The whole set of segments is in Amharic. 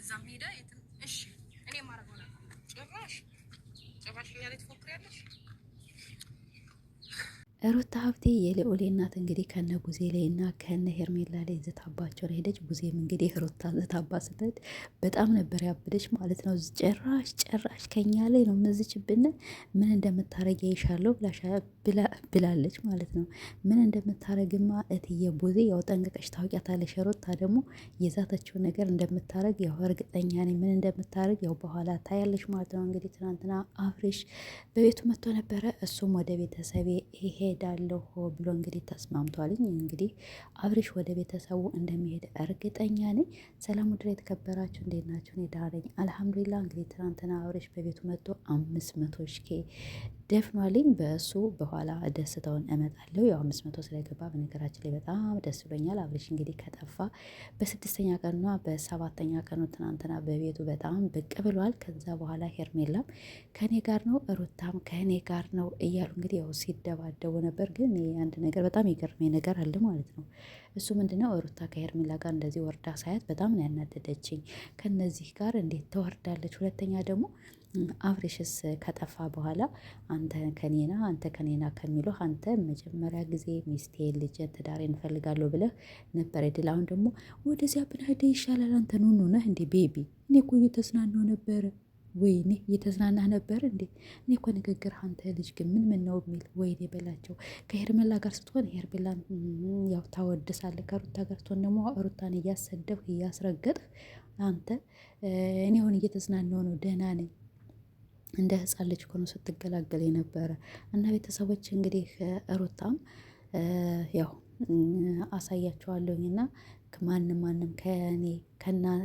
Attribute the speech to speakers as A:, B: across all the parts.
A: እዛም ሄደ የትም እሺ እኔ ማረገው ነው ጭራሽ ጭራሽ እያለ ትፎክሪያለሽ።
B: ሩታ ሀብቴ የልዑሌ እናት እንግዲህ ከነ ቡዜ ላይ እና ከነ ሄርሜላ ላይ ዝታባቸው ነው ሄደች። ቡዜም እንግዲህ ሩታ ዝታባ ስትሄድ በጣም ነበር ያበደች ማለት ነው። ጭራሽ ከኛ ላይ ነው መዝችብን ምን እንደምታረግ ይሻለው ብላለች ማለት ነው። ምን እንደምታረግማ እትዬ ቡዜ ያው ጠንቅቀሽ ታውቂያታለሽ። ሩታ ደግሞ የዛተችው ነገር እንደምታረግ ያው እርግጠኛ ነኝ። ምን እንደምታረግ ያው በኋላ ታያለሽ ማለት ነው። እንግዲህ ትናንትና አፍሬሽ በቤቱ መጥቶ ነበረ። እሱም ወደ ቤተሰቤ ሄዳለሁ ብሎ እንግዲህ ተስማምቷልኝ። እንግዲህ አብርሽ ወደ ቤተሰቡ እንደሚሄድ እርግጠኛ ነኝ። ሰላም ውድራ የተከበራችሁ እንዴት ናችሁ? እኔ ደህና ነኝ አልሐምዱሊላ። እንግዲህ ትናንትና አብርሽ በቤቱ መጥቶ 500,000 ደፍኗልኝ። በእሱ በኋላ ደስታውን እመጣለሁ። ያው 500 ስለገባ በነገራችን ላይ በጣም ደስ ብሎኛል። አብርሽ እንግዲህ ከጠፋ በ6ኛ ቀኑና በ7ኛ ቀኑ ትናንትና በቤቱ በጣም ብቅ ብሏል። ከዛ በኋላ ሄርሜላም ከኔ ጋር ነው ሩታም ከኔ ጋር ነው እያሉ እንግዲህ ያው ሲደባደቡ ነበር። ግን አንድ ነገር በጣም የገረመኝ ነገር አለ ማለት ነው። እሱ ምንድነው? ሩታ ከሄርሜላ ጋር እንደዚህ ወርዳ ሳያት በጣም ነው ያናደደችኝ። ከነዚህ ጋር እንዴት ተወርዳለች? ሁለተኛ ደግሞ አብርሽስ ከጠፋ በኋላ አንተ ከኔና ከሚለው አንተ መጀመሪያ ጊዜ ሚስቴ ልጅ ትዳሬ እንፈልጋለሁ ብለህ ነበር አይደል? አሁን ደግሞ ወደዚያ ብንሄድ ይሻላል። አንተ ኑኑ ነህ እንዴ ቤቢ? እኔ እኮ እየተዝናናሁ ነበረ። ወይኔ እየተዝናናህ ነበር እንዴ? እኔ እኮ ንግግር አንተ ልጅ ግን ምን ነው የሚል ወይኔ በላቸው። ከሄርሜላ ጋር ስትሆን ሄርሜላን ያው ታወድሳለህ። ከሩታ ጋር ስትሆን ደግሞ ሩታን እያሰደብህ እያስረገጥህ አንተ እኔ አሁን እየተዝናናሁ ነው፣ ደህና ነኝ። እንደ ህፃን ልጅ እኮ ነው ስትገላገል የነበረ። እና ቤተሰቦች እንግዲህ ሩታም ያው አሳያቸዋለሁኝ እና ማንም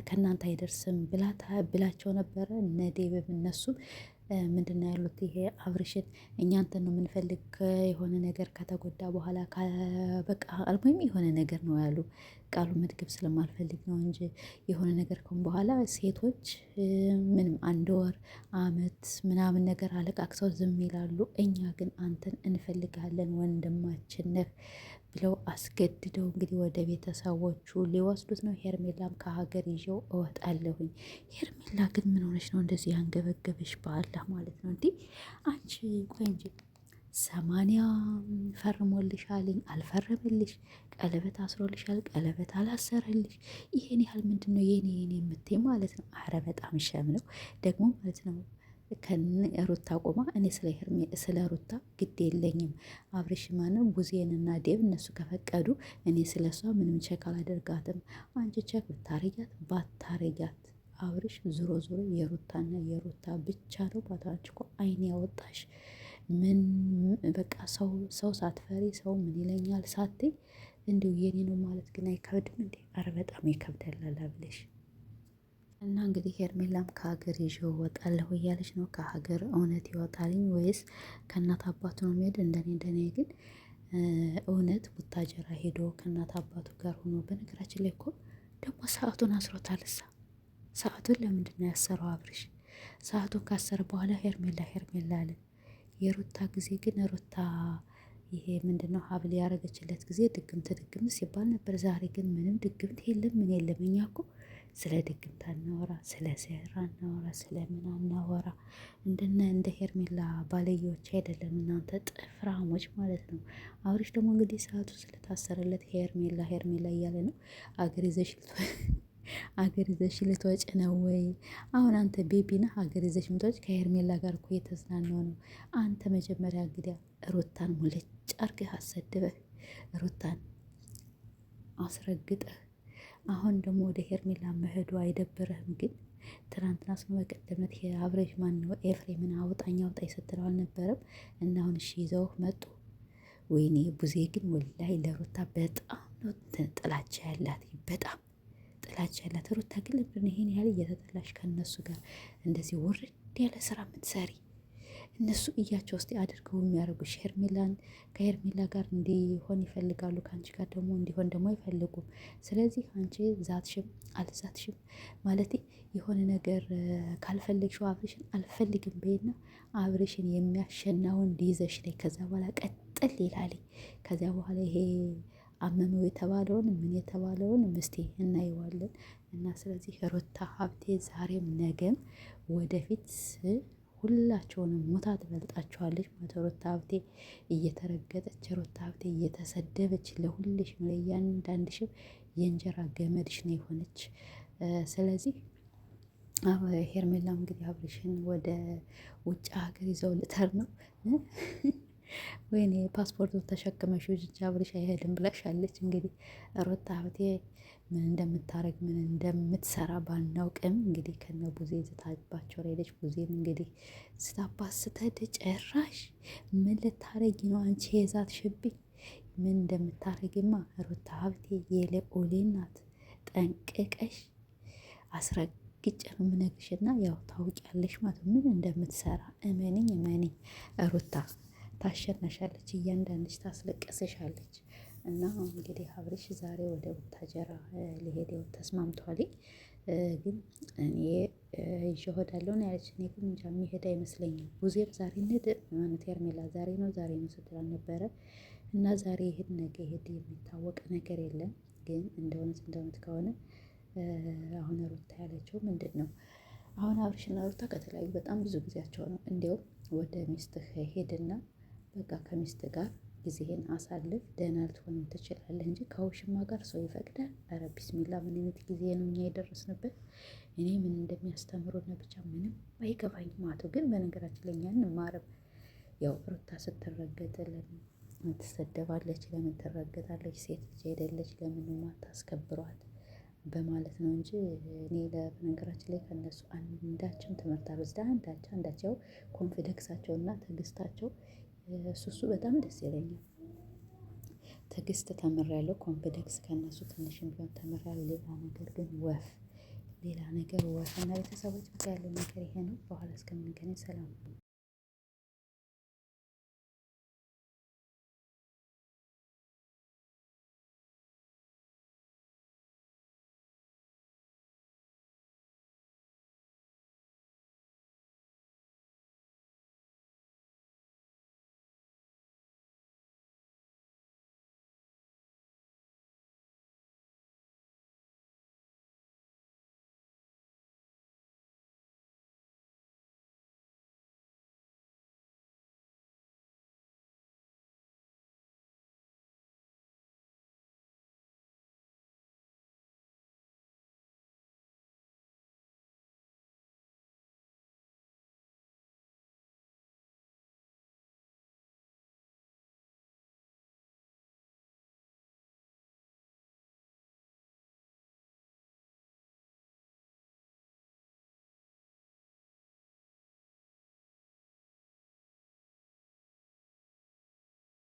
B: ከእናንተ አይደርስም ብላቸው ነበረ። እነ ዴብም እነሱም ምንድነው ያሉት? ይሄ አብርሽን እኛ አንተን ነው የምንፈልግ የሆነ ነገር ከተጎዳ በኋላ በቃ አልሞይም የሆነ ነገር ነው ያሉ። ቃሉ መድገብ ስለማልፈልግ ነው እንጂ የሆነ ነገር ከሆነ በኋላ ሴቶች ምንም 1 ወር አመት ምናምን ነገር አለቃቅሰው ዝም ይላሉ። እኛ ግን አንተን እንፈልጋለን ወንድማችን ነህ ብለው አስገድደው እንግዲህ ወደ ቤተሰቦቹ ሊወስዱት ነው። ሄርሜላም ከሀገር ይዤው እወጣለሁኝ። ሄርሜላ ግን ምን ሆነች ነው እንደዚህ ያንገበገበሽ? በአላህ ማለት ነው እንዲህ አንቺ ቆይ እንጂ 80 ፈርሞልሻልኝ አልፈረምልሽ፣ ቀለበት አስሮልሻል ቀለበት አላሰረልሽ፣ ይሄን ያህል ምንድን ነው የኔ የምትይ ማለት ነው። አረ በጣም ሸም ነው ደግሞ ማለት ነው። ሩታ ቆማ እኔ ስለ ሩታ ግድ የለኝም። አብርሽ ማንም ቡዜንና ዴብ እነሱ ከፈቀዱ እኔ ስለ እሷ ምንም ቸክ አላደርጋትም። አንቺ ቸክ ብታረጊያት ባታረጊያት አብርሽ ዞሮ የሩታና የሩታ ብቻ ነው። ባታች እኮ አይን ያወጣሽ ምን በቃ ሰው ሳትፈሪ ሰው ምን ይለኛል ሳትይ እንዲሁ የኔ ነው ማለት ግን አይከብድም እንዴ? አረ በጣም ይከብዳል ብለሽ እና እንግዲህ ሄርሜላም ከሀገር ይዤው እወጣለሁ እያለች ነው። ከሀገር እውነት ይወጣልኝ ወይስ ከእናት አባቱ ነው የሚሄድ? እንደኔ ግን እውነት ቡታጀራ ሄዶ ከእናት አባቱ ጋር ሆኖ በነገራችን ላይ እኮ ደግሞ ሰዓቱን አስሮታልሳ። ሰዓቱን ለምንድን ነው ያሰረው አብርሽ? ሰዓቱን ካሰረ በኋላ ሄርሜላ አለ። የሩታ ጊዜ ግን ሩታ ይሄ ምንድነው ሀብል ያደረገችለት ጊዜ ድግምት ሲባል ነበር። ዛሬ ግን ምንም ድግምት የለም ምን የለም። እኛ እኮ ስለ ድግምት አናወራ፣ ስለ ሴራ አናወራ፣ ስለ ምን አናወራ። እንደ ሄርሜላ ባለየዎች አይደለም እናንተ ጥፍራሞች ማለት ነው። አብርሽ ደግሞ እንግዲህ ሰዓቱ ስለታሰረለት ሄርሜላ እያለ ነው። አገር ይዘሽ ልትወጭ ነው ወይ? አሁን አንተ ቤቢ ነህ አገር ይዘሽ ምትወጭ? ከሄርሜላ ጋር እኮ የተዝናናው ነው። አንተ መጀመሪያ እንግዲያ ሩታን ሙልጭ አርገህ አሰድበህ ሩታን አስረግጠህ አሁን ደግሞ ወደ ሄርሜላ መሄዱ አይደብርህም? ግን ትናንትና ስለ በቀደምነት አብረሽ ማን ነው ኤፍሬምን አውጣኝ ስትለው አልነበረም? እና አሁን እሺ ይዘው መጡ። ወይኔ ቡዜ ግን ወላይ ለሩታ በጣም ነው ጥላቻ ያላት፣ በጣም ጥላቻ ያላት ሩታ። ግን ለምን ይሄን ያህል እየተጠላሽ ከነሱ ጋር እንደዚህ ውርድ ያለ ስራ የምትሰሪ? እነሱ እያቸው ውስጥ አድርገው የሚያደርጉሽ ከሄርሜላ ጋር እንዲሆን ይፈልጋሉ። ከአንቺ ጋር ደግሞ እንዲሆን ደግሞ አይፈልጉም። ስለዚህ አንቺ ዛትሽም አልዛትሽም ማለት የሆነ ነገር ካልፈለግሽው አብርሽን አልፈልግም በይና አብርሽን የሚያሸናውን እንዲይዘሽ ላይ ከዛ በኋላ ቀጥል ይላል። ከዚያ በኋላ ይሄ አመመው የተባለውን ምን የተባለውን ምስቴ እናየዋለን። እና ስለዚህ ሩታ ሀብቴ ዛሬም ነገም ወደፊት ሁላቸውንም ሞታ ትበልጣቸዋለች ማለት ሩታ ሀብቴ እየተረገጠች ሩታ ሀብቴ እየተሰደበች ለሁልሽም ለእያንዳንድሽም የእንጀራ ገመድሽ ነው የሆነች። ስለዚህ ሄርሜላም እንግዲህ አብርሽን ወደ ውጭ ሀገር ይዘው ልተር ነው። ወይኔ ፓስፖርቱ ተሸክመሽ ውጭ አብርሽ አይሄድም ብላሻለች። እንግዲህ ሩታ ሀብቴ ምን እንደምታረግ ምን እንደምትሰራ ባናውቅም እንግዲህ ከነ ቡዜ ዝታባቸው ሄደች። ቡዜም እንግዲህ ዝታባት ስተድ ጨራሽ ምን ልታረጊ ነው አንቺ የዛትሽብኝ? ምን እንደምታረጊማ ሩታ ሀብቴ የልዑሌ ናት። ጠንቅቀሽ አስረግጬ ነው የምነግርሽና ያው ታውቂያለሽ ማለት ምን እንደምትሰራ እመኒኝ እመኒኝ ሩታ ታሸነሻለች፣ እያንዳንድሽ ታስለቀስሻለች። እና እንግዲህ አብርሽ ዛሬ ወደ ቡታጀራ ሊሄድ ተስማምቷል። ግን እኔ ይዤ እሄዳለሁ ነው ያለች። እኔ ግን እንጃ የሚሄድ አይመስለኝም። ቡዜም ዛሬ እንሂድ ማለት ሄርሜላ ዛሬ ነው ስትል ነበረ። እና ዛሬ ይሄድ ነገ ይሄድ የሚታወቅ ነገር የለም። ግን እንደእውነት ከሆነ አሁን ሩታ ያለችው ምንድን ነው? አሁን አብርሽና ሩታ ከተለያዩ በጣም ብዙ ጊዜያቸው ነው። እንዲያው ወደ ሚስትህ ሄድና በቃ ከሚስት ጋር ጊዜህን አሳልፍ፣ ደህና ልትሆን ትችላለህ እንጂ ከውሽማ ጋር ሰው ይፈቅዳል? ኧረ ቢስሚላ ምን አይነት ጊዜ ነው እኛ የደረስንበት? እኔ ምን እንደሚያስተምሩን ብቻ ምንም አይገባኝም ማለት ነው። ግን በነገራችን ላይ እኛ እንማርም። ያው ሩታ ስትረገጥ ለምን ትሰደባለች? ለምን ትረገጣለች? ሴት ልጅ አይደለች? ለምን ማታስከብሯት በማለት ነው እንጂ እኔ በነገራችን ላይ ከነሱ አንዳችም ትምህርት አልወስዳ አንዳቸው ኮንፊደንሳቸው እና ትዕግስታቸው እሱ በጣም ደስ ይለኛል። ትዕግስት ተምሬያለሁ። ኮንፊደንስ ከነሱ ትንሽም ቢሆን ተምሬያለሁ። ሌላ ነገር ወፍ እና ቤተሰቦች ያለው ነገር ይሄ ነው። በኋላ እስከምንገናኝ ሰላም።